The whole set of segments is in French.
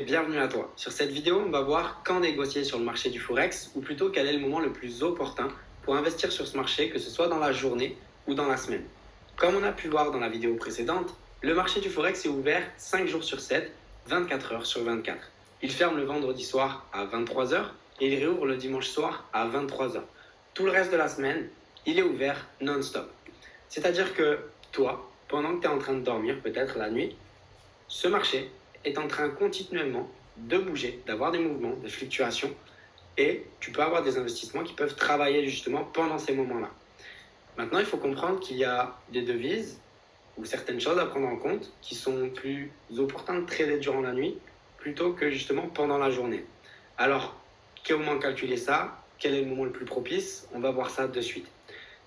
bienvenue à toi. Sur cette vidéo, on va voir quand négocier sur le marché du Forex, ou plutôt quel est le moment le plus opportun pour investir sur ce marché, que ce soit dans la journée ou dans la semaine. Comme on a pu voir dans la vidéo précédente, le marché du Forex est ouvert 5 jours sur 7, 24 heures sur 24. Il ferme le vendredi soir à 23 heures et il réouvre le dimanche soir à 23 heures. Tout le reste de la semaine, il est ouvert non-stop. C'est-à-dire que toi, pendant que tu es en train de dormir, peut-être la nuit, ce marché est en train continuellement de bouger, d'avoir des mouvements, des fluctuations, et tu peux avoir des investissements qui peuvent travailler justement pendant ces moments-là. Maintenant, il faut comprendre qu'il y a des devises ou certaines choses à prendre en compte qui sont plus opportunes de trader durant la nuit plutôt que justement pendant la journée. Alors, comment calculer ça? Quel est le moment le plus propice? On va voir ça de suite.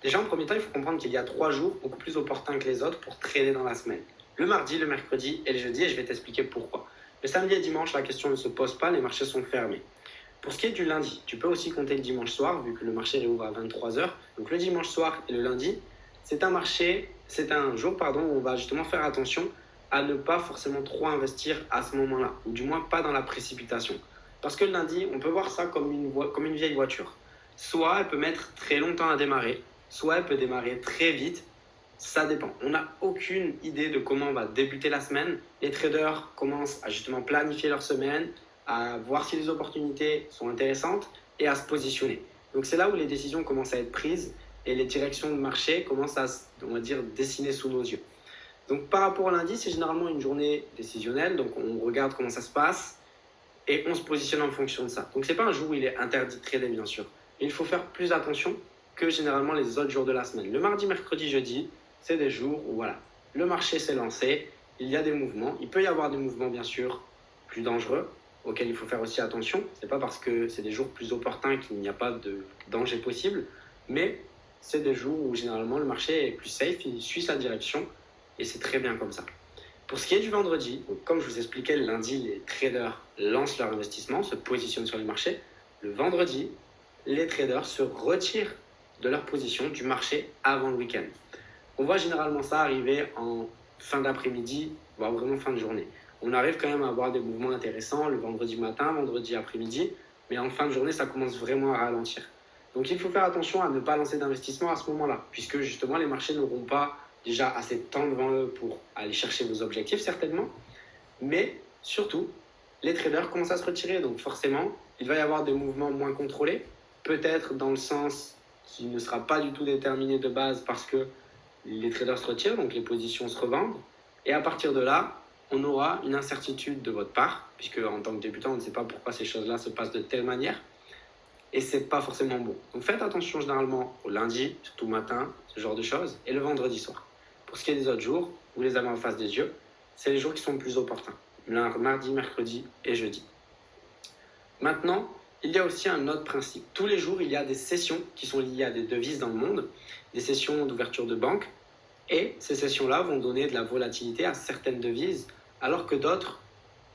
Déjà, en premier temps, il faut comprendre qu'il y a 3 jours beaucoup plus opportuns que les autres pour trader dans la semaine. Le mardi, le mercredi et le jeudi, et je vais t'expliquer pourquoi. Le samedi et dimanche, la question ne se pose pas, les marchés sont fermés. Pour ce qui est du lundi, tu peux aussi compter le dimanche soir, vu que le marché réouvre à 23 heures. Donc le dimanche soir et le lundi, c'est un jour où on va justement faire attention à ne pas forcément trop investir à ce moment-là, ou du moins pas dans la précipitation. Parce que le lundi, on peut voir ça comme une vieille voiture. Soit elle peut mettre très longtemps à démarrer, soit elle peut démarrer très vite. Ça dépend. On n'a aucune idée de comment on va débuter la semaine. Les traders commencent à justement planifier leur semaine, à voir si les opportunités sont intéressantes et à se positionner. Donc c'est là où les décisions commencent à être prises et les directions de marché commencent à, on va dire, dessiner sous nos yeux. Donc par rapport au lundi, c'est généralement une journée décisionnelle. Donc on regarde comment ça se passe et on se positionne en fonction de ça. Donc c'est pas un jour où il est interdit de trader, bien sûr. Mais il faut faire plus attention que généralement les autres jours de la semaine. Le mardi, mercredi, jeudi, c'est des jours où voilà, le marché s'est lancé, il y a des mouvements. Il peut y avoir des mouvements, bien sûr, plus dangereux, auxquels il faut faire aussi attention. Ce n'est pas parce que c'est des jours plus opportuns qu'il n'y a pas de danger possible, mais c'est des jours où généralement le marché est plus safe, il suit sa direction, et c'est très bien comme ça. Pour ce qui est du vendredi, donc comme je vous expliquais, le lundi, les traders lancent leur investissement, se positionnent sur le marché. Le vendredi, les traders se retirent de leur position du marché avant le week-end. On voit généralement ça arriver en fin d'après-midi, voire vraiment fin de journée. On arrive quand même à avoir des mouvements intéressants le vendredi matin, vendredi après-midi, mais en fin de journée, ça commence vraiment à ralentir. Donc il faut faire attention à ne pas lancer d'investissement à ce moment-là, puisque justement les marchés n'auront pas déjà assez de temps devant eux pour aller chercher vos objectifs certainement, mais surtout, les traders commencent à se retirer, donc forcément, il va y avoir des mouvements moins contrôlés, peut-être dans le sens qui ne sera pas du tout déterminé de base parce que les traders se retirent, donc les positions se revendent. Et à partir de là, on aura une incertitude de votre part, puisque en tant que débutant, on ne sait pas pourquoi ces choses-là se passent de telle manière. Et ce n'est pas forcément bon. Donc faites attention généralement au lundi, surtout matin, ce genre de choses, et le vendredi soir. Pour ce qui est des autres jours, vous les avez en face des yeux, c'est les jours qui sont le plus opportuns. Mardi, mercredi et jeudi. Maintenant, il y a aussi un autre principe. Tous les jours, il y a des sessions qui sont liées à des devises dans le monde, des sessions d'ouverture de banque, et ces sessions-là vont donner de la volatilité à certaines devises, alors que d'autres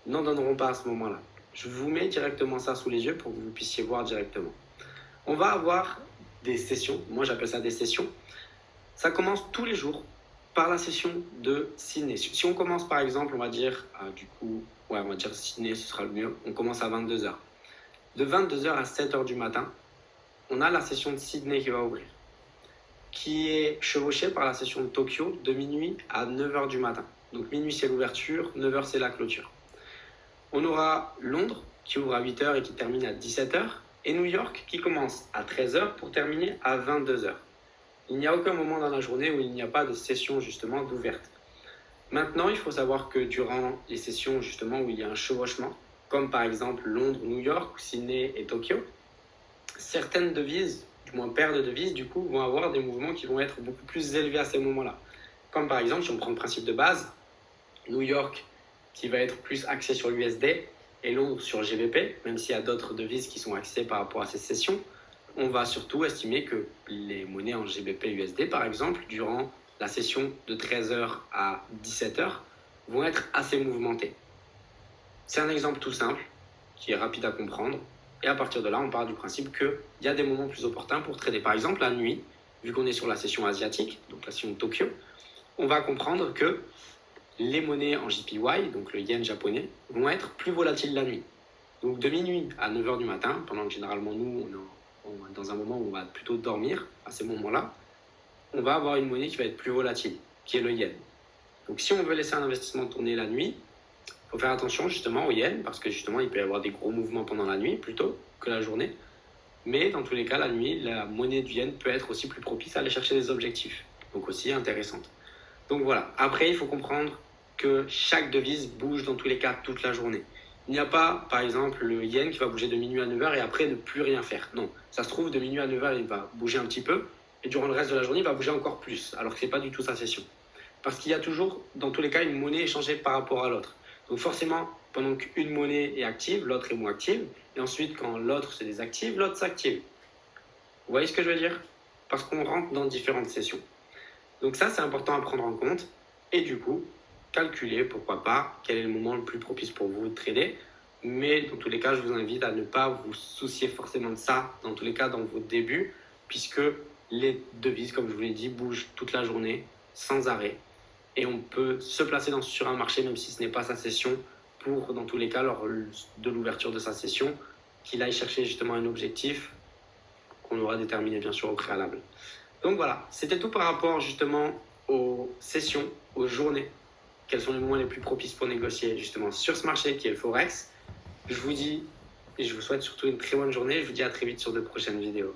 n'en donneront pas à ce moment-là. Je vous mets directement ça sous les yeux pour que vous puissiez voir directement. On va avoir des sessions, moi j'appelle ça des sessions. Ça commence tous les jours par la session de Sydney. Si on commence par exemple, on va dire, Sydney, ce sera le mieux, on commence à 22h. De 22h à 7h du matin, on a la session de Sydney qui va ouvrir, qui est chevauchée par la session de Tokyo de minuit à 9h du matin. Donc minuit c'est l'ouverture, 9h c'est la clôture. On aura Londres qui ouvre à 8h et qui termine à 17h, et New York qui commence à 13h pour terminer à 22h. Il n'y a aucun moment dans la journée où il n'y a pas de session justement d'ouverte. Maintenant, il faut savoir que durant les sessions justement où il y a un chevauchement, comme par exemple Londres, New York, Sydney et Tokyo, certaines devises, du moins paires de devises, du coup, vont avoir des mouvements qui vont être beaucoup plus élevés à ces moments-là. Comme par exemple, si on prend le principe de base, New York qui va être plus axé sur l'USD et Londres sur le GBP, même s'il y a d'autres devises qui sont axées par rapport à ces sessions, on va surtout estimer que les monnaies en GBP-USD, par exemple, durant la session de 13h à 17h, vont être assez mouvementées. C'est un exemple tout simple, qui est rapide à comprendre, et à partir de là, on part du principe qu'il y a des moments plus opportuns pour trader. Par exemple, la nuit, vu qu'on est sur la session asiatique, donc la session de Tokyo, on va comprendre que les monnaies en JPY, donc le yen japonais, vont être plus volatiles la nuit. Donc de minuit à 9 h du matin, pendant que généralement nous, on est dans un moment où on va plutôt dormir, à ces moments-là, on va avoir une monnaie qui va être plus volatile, qui est le yen. Donc si on veut laisser un investissement tourner la nuit, il faut faire attention justement au yen, parce que justement il peut y avoir des gros mouvements pendant la nuit plutôt que la journée. Mais dans tous les cas, la nuit, la monnaie du yen peut être aussi plus propice à aller chercher des objectifs, donc aussi intéressante. Donc voilà, après il faut comprendre que chaque devise bouge dans tous les cas toute la journée. Il n'y a pas, par exemple, le yen qui va bouger de minuit à 9 h et après ne plus rien faire. Non, ça se trouve, de minuit à 9 h, il va bouger un petit peu et durant le reste de la journée, il va bouger encore plus, alors que ce n'est pas du tout sa session. Parce qu'il y a toujours, dans tous les cas, une monnaie échangée par rapport à l'autre. Donc forcément, pendant qu'une monnaie est active, l'autre est moins active. Et ensuite, quand l'autre se désactive, l'autre s'active. Vous voyez ce que je veux dire? Parce qu'on rentre dans différentes sessions. Donc ça, c'est important à prendre en compte. Et du coup, calculer, pourquoi pas, quel est le moment le plus propice pour vous de trader. Mais dans tous les cas, je vous invite à ne pas vous soucier forcément de ça, dans tous les cas, dans vos débuts, puisque les devises, comme je vous l'ai dit, bougent toute la journée, sans arrêt. Et on peut se placer sur un marché, même si ce n'est pas sa session, pour, dans tous les cas, lors de l'ouverture de sa session, qu'il aille chercher justement un objectif qu'on aura déterminé bien sûr au préalable. Donc voilà, c'était tout par rapport justement aux sessions, aux journées. Quels sont les moments les plus propices pour négocier justement sur ce marché qui est le Forex. Je vous dis et je vous souhaite surtout une très bonne journée. Je vous dis à très vite sur de prochaines vidéos.